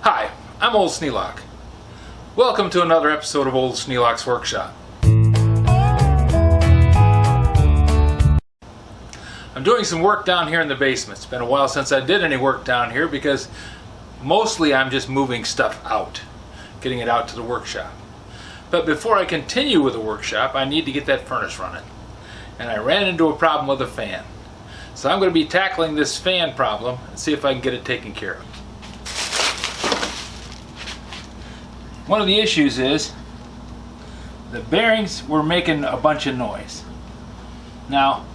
Hi, I'm Old Sneelock. Welcome to another episode of Old Sneelock's Workshop. I'm doing some work down here in the basement. It's been a while since I did any work down here because mostly I'm just moving stuff out, getting it out to the workshop. But before I continue with the workshop, I need to get that furnace running. And I ran into a problem with a fan. So I'm going to be tackling this fan problem and see if I can get it taken care of. One of the issues is the bearings were making a bunch of noise. Now,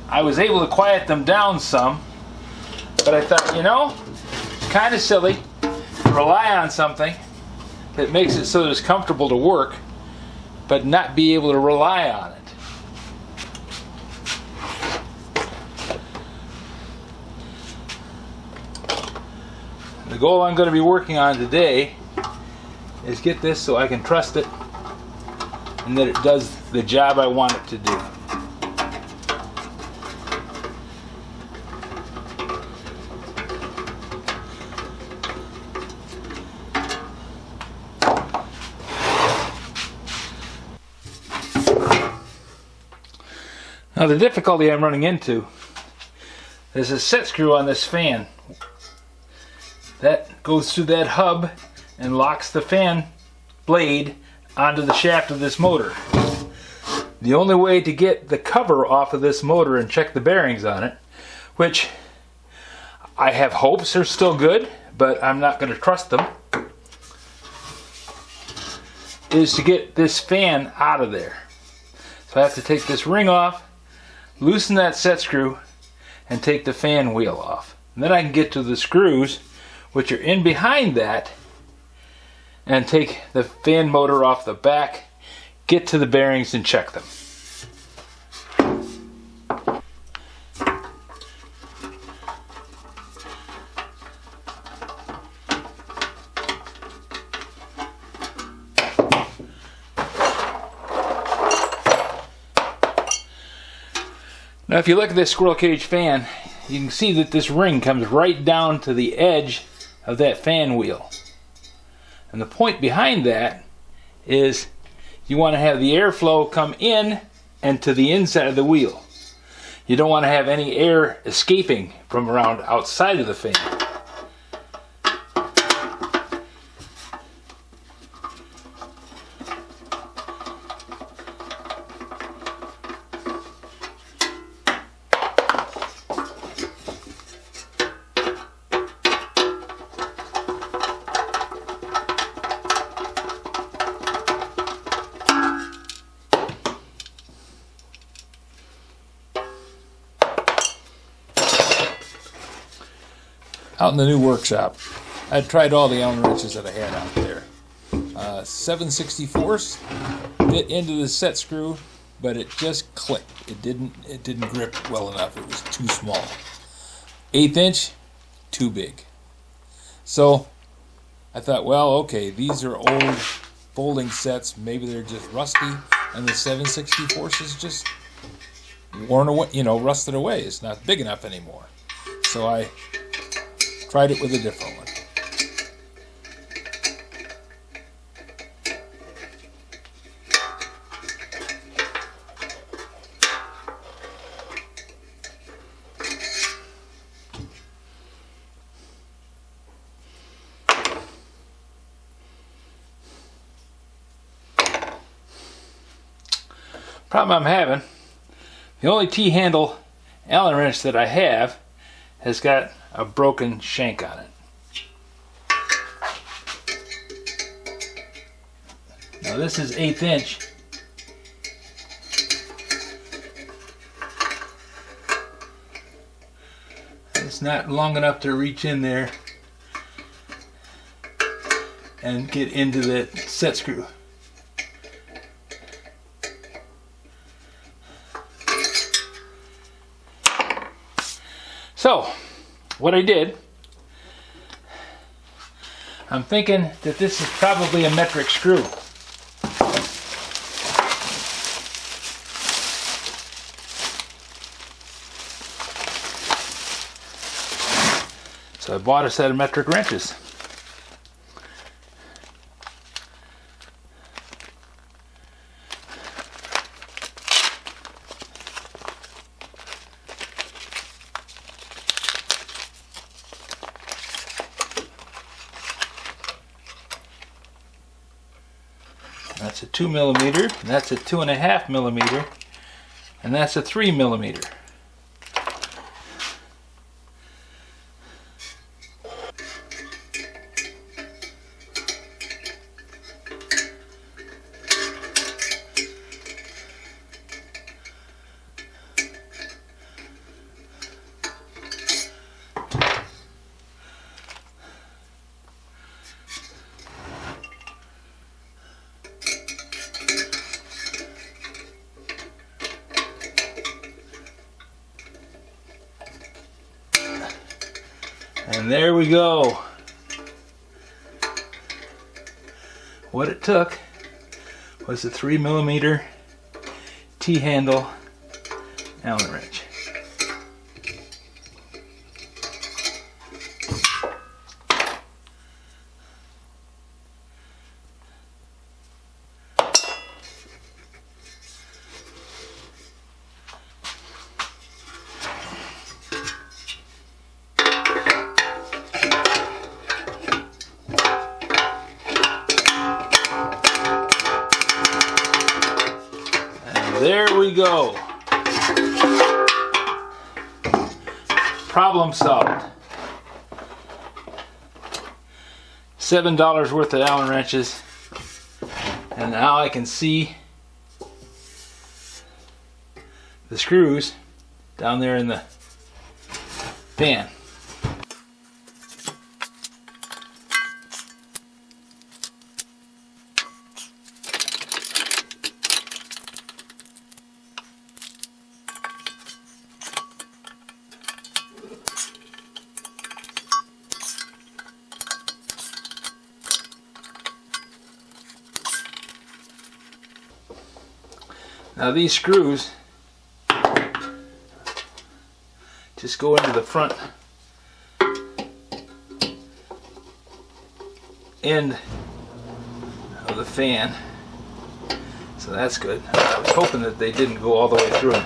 I was able to quiet them down some, but I thought, it's kind of silly to rely on something that makes it so that it's comfortable to work, but not be able to rely on it. The goal I'm going to be working on today is get this so I can trust it and that it does the job I want it to do. Now the difficulty I'm running into is a set screw on this fan. That goes through that hub and locks the fan blade onto the shaft of this motor. The only way to get the cover off of this motor and check the bearings on it, which I have hopes are still good, but I'm not going to trust them, is to get this fan out of there. So I have to take this ring off, loosen that set screw, and take the fan wheel off. And then I can get to the screws, which are in behind that, and take the fan motor off the back, get to the bearings and check them. Now if you look at this squirrel cage fan, you can see that this ring comes right down to the edge of that fan wheel. And the point behind that is you want to have the airflow come in and to the inside of the wheel. You don't want to have any air escaping from around outside of the fan. Out in the new workshop, I tried all the Allen wrenches that I had out there. 7/64 fit into the set screw, but it just clicked. It didn't grip well enough. It was too small. 1/8 inch, too big. So I thought, well, okay, these are old folding sets. Maybe they're just rusty, and the 7/64 is just worn away, rusted away. It's not big enough anymore. So I tried it with a different one. Problem I'm having, the only T-handle Allen wrench that I have has got a broken shank on it. Now this is 1/8 inch. It's not long enough to reach in there and get into the set screw. So, what I did, I'm thinking that this is probably a metric screw. So I bought a set of metric wrenches. That's a 2 millimeter, and that's a 2.5 millimeter, and that's a 3 millimeter. And there we go. What it took was a 3 millimeter T-handle Allen wrench. There we go. Problem solved. $7 worth of Allen wrenches. And now I can see the screws down there in the fan. Now these screws just go into the front end of the fan, so that's good. I was hoping that they didn't go all the way through.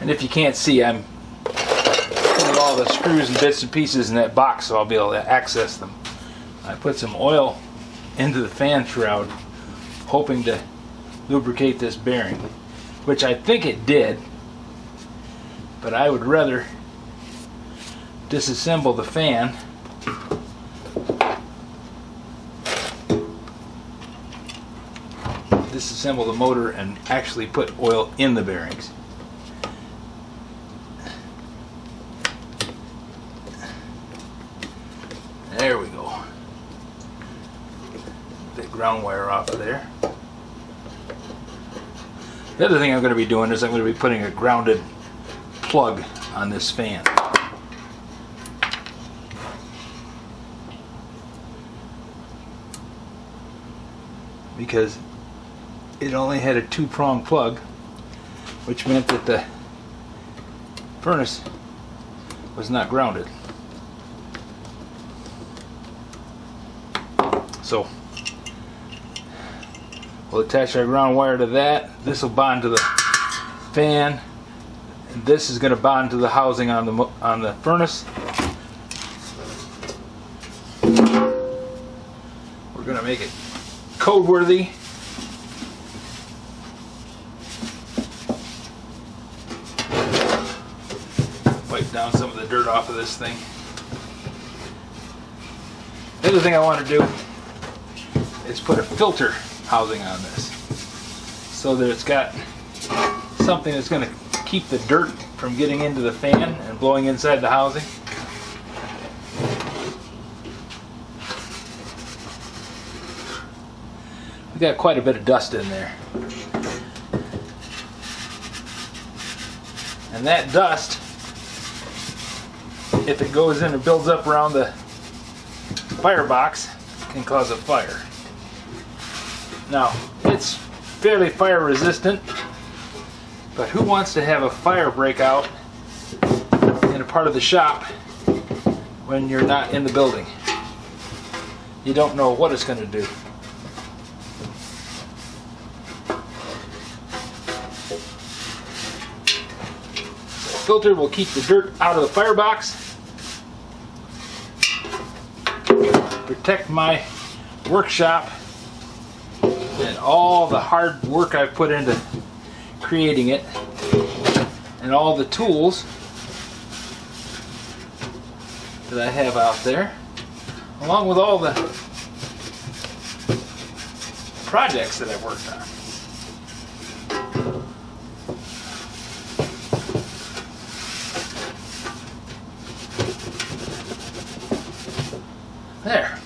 And if you can't see, I'm putting all the screws and bits and pieces in that box so I'll be able to access them. I put some oil into the fan shroud, hoping to lubricate this bearing, which I think it did, but I would rather disassemble the fan disassemble the motor and actually put oil in the bearings. There we go. The ground wire off of there. The other thing I'm going to be doing is I'm going to be putting a grounded plug on this fan. Because it only had a 2-prong plug, which meant that the furnace was not grounded. So we'll attach our ground wire to that. This will bond to the fan, and this is going to bond to the housing on the furnace. We're going to make it code worthy. Wipe down some of the dirt off of this thing. The other thing I want to do is put a filter housing on this so that it's got something that's going to keep the dirt from getting into the fan and blowing inside the housing. We've got quite a bit of dust in there. And that dust, if it goes in and builds up around the firebox, can cause a fire. Now, it's fairly fire resistant, But who wants to have a fire break out in a part of the shop when you're not in the building? You don't know what it's going to do. The filter will keep the dirt out of the firebox, protect my workshop and all the hard work I've put into creating it, and all the tools that I have out there, along with all the projects that I've worked on. There.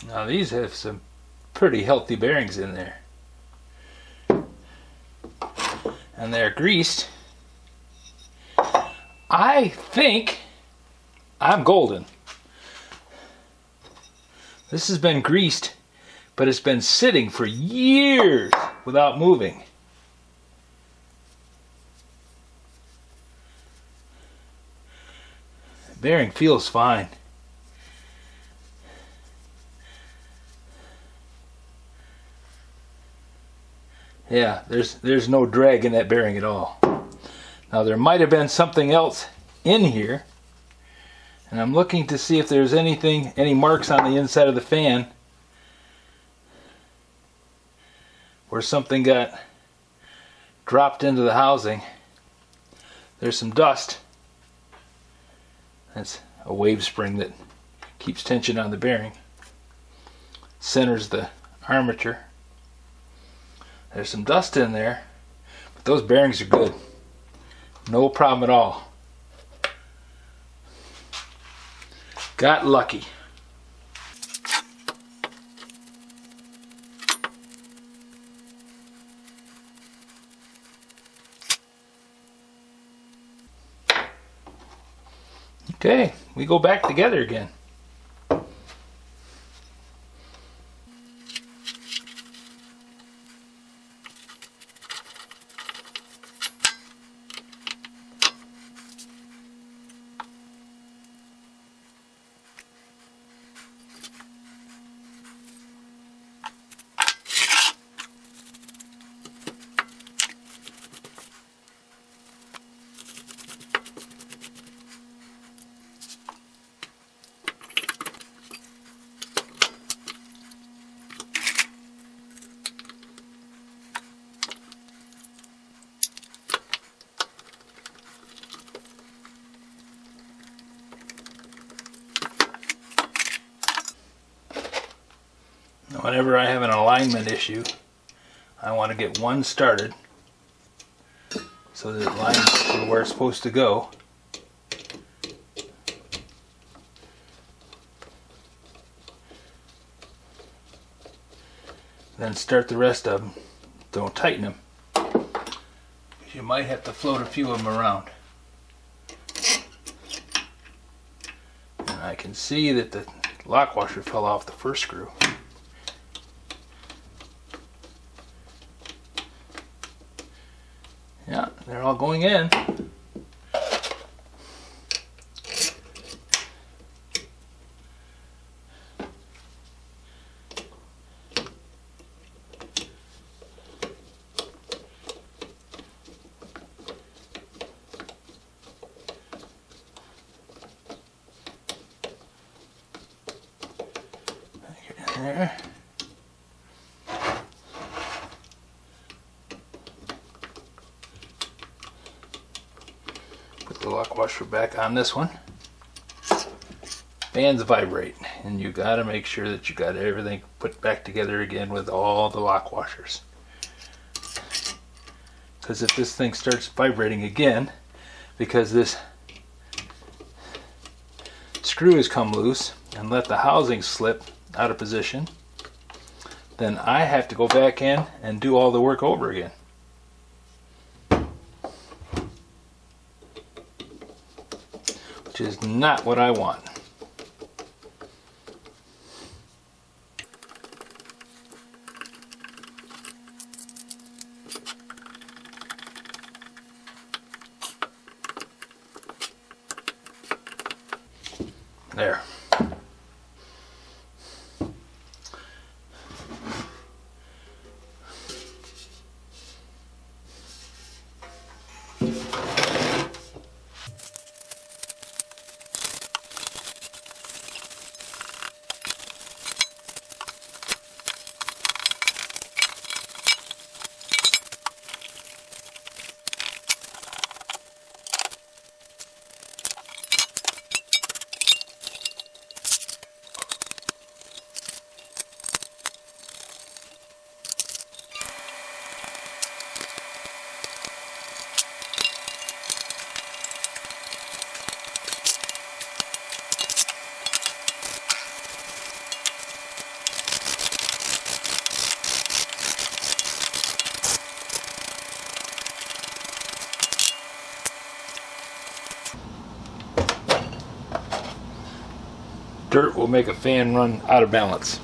Now these have some pretty healthy bearings in there. And they're greased. I think I'm golden. This has been greased, but it's been sitting for years without moving. The bearing feels fine. Yeah, there's no drag in that bearing at all. Now there might have been something else in here, and I'm looking to see if there's any marks on the inside of the fan where something got dropped into the housing. There's some dust. That's a wave spring that keeps tension on the bearing. Centers the armature. There's some dust in there, but those bearings are good. No problem at all. Got lucky. Okay, we go back together again. Whenever I have an alignment issue, I want to get one started so that it lines to where it's supposed to go. Then start the rest of them. Don't tighten them. you might have to float a few of them around. And I can see that the lock washer fell off the first screw. Yeah, they're all going in. There. Put the lock washer back on this one. Fans vibrate, and you got to make sure that you got everything put back together again with all the lock washers. Because if this thing starts vibrating again, because this screw has come loose and let the housing slip out of position, then I have to go back in and do all the work over again. Which is not what I want. There. Dirt will make a fan run out of balance.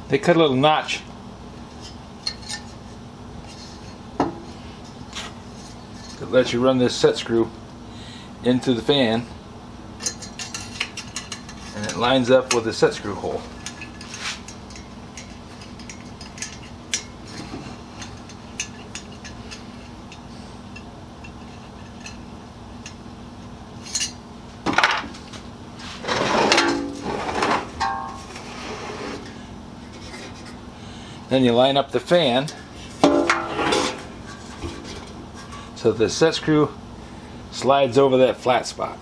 They cut a little notch that lets you run this set screw into the fan, and it lines up with the set screw hole. Then you line up the fan so the set screw slides over that flat spot.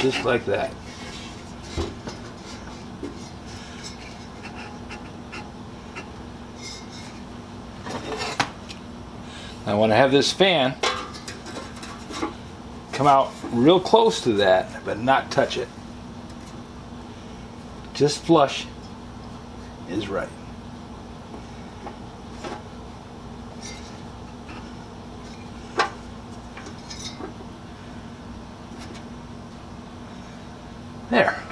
Just like that. I want to have this fan come out real close to that, but not touch it. Just flush is right. There.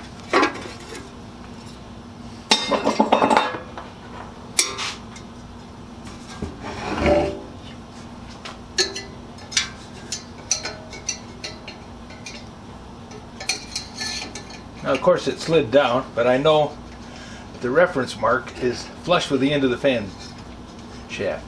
Now, of course, it slid down, but I know the reference mark is flush with the end of the fan shaft.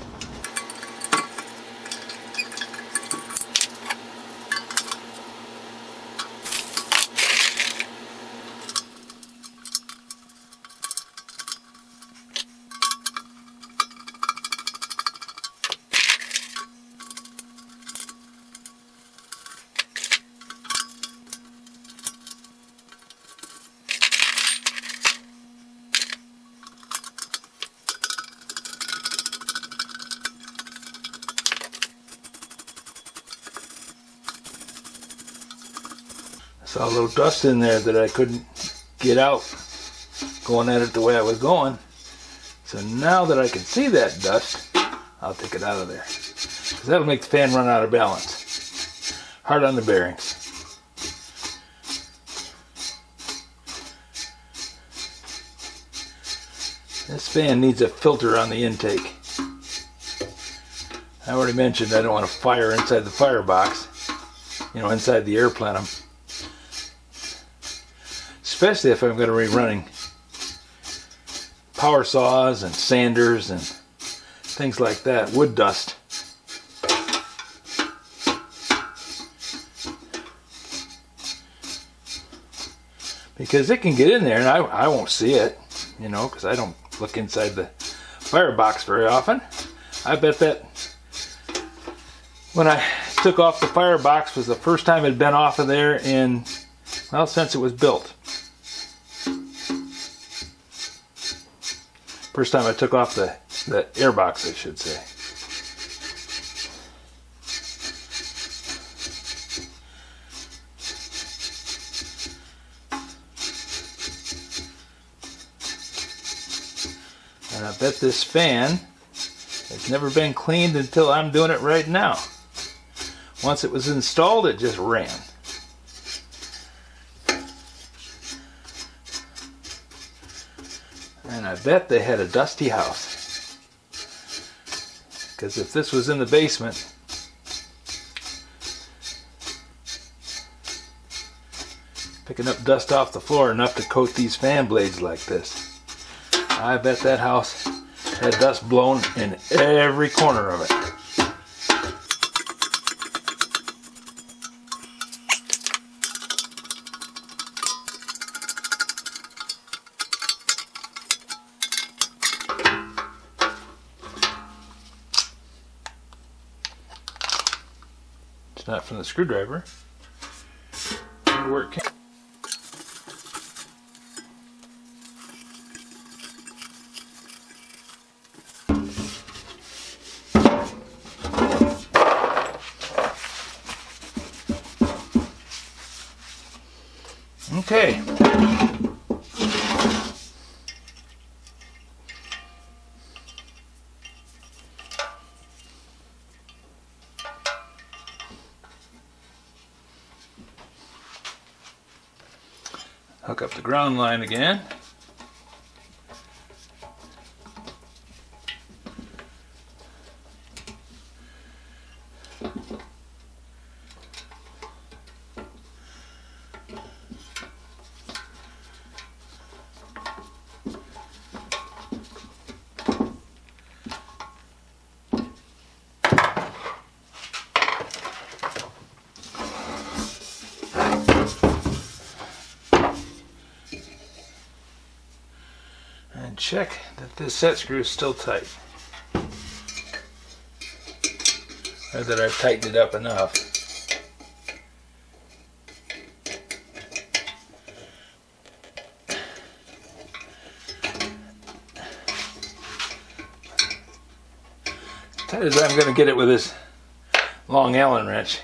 Saw a little dust in there that I couldn't get out going at it the way I was going. So now that I can see that dust, I'll take it out of there. Because that'll make the fan run out of balance. Hard on the bearings. This fan needs a filter on the intake. I already mentioned I don't want a fire inside the firebox. You know, inside the air plenum. Especially if I'm going to be running power saws and sanders and things like that, wood dust. Because it can get in there and I won't see it, you know, because I don't look inside the firebox very often. I bet that when I took off the firebox was the first time it had been off of there in, well, since it was built. First time I took off the airbox, I should say. And I bet this fan has never been cleaned until I'm doing it right now. Once it was installed, it just ran. And I bet they had a dusty house. Because if this was in the basement, picking up dust off the floor enough to coat these fan blades like this, I bet that house had dust blown in every corner of it. Not from the screwdriver. Where it came. Okay. Hook up the ground line again. And check that this set screw is still tight. Or that I've tightened it up enough. Tight as I'm going to get it with this long Allen wrench.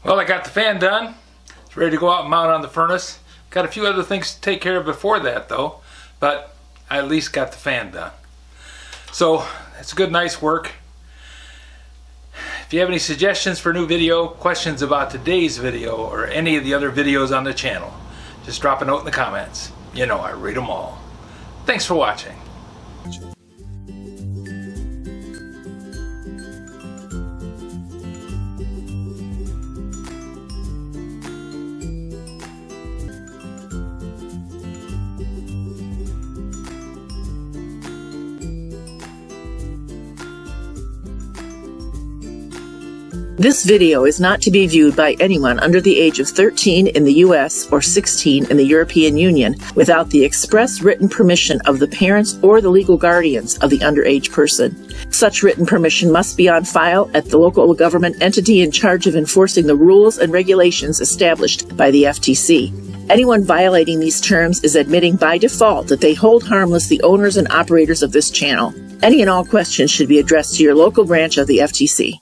Well, I got the fan done. It's ready to go out and mount on the furnace. Got a few other things to take care of before that though, but I at least got the fan done. So it's good, nice work. If you have any suggestions for new video, questions about today's video, or any of the other videos on the channel, just drop a note in the comments. You know I read them all. Thanks for watching. This video is not to be viewed by anyone under the age of 13 in the U.S. or 16 in the European Union without the express written permission of the parents or the legal guardians of the underage person. Such written permission must be on file at the local government entity in charge of enforcing the rules and regulations established by the FTC. Anyone violating these terms is admitting by default that they hold harmless the owners and operators of this channel. Any and all questions should be addressed to your local branch of the FTC.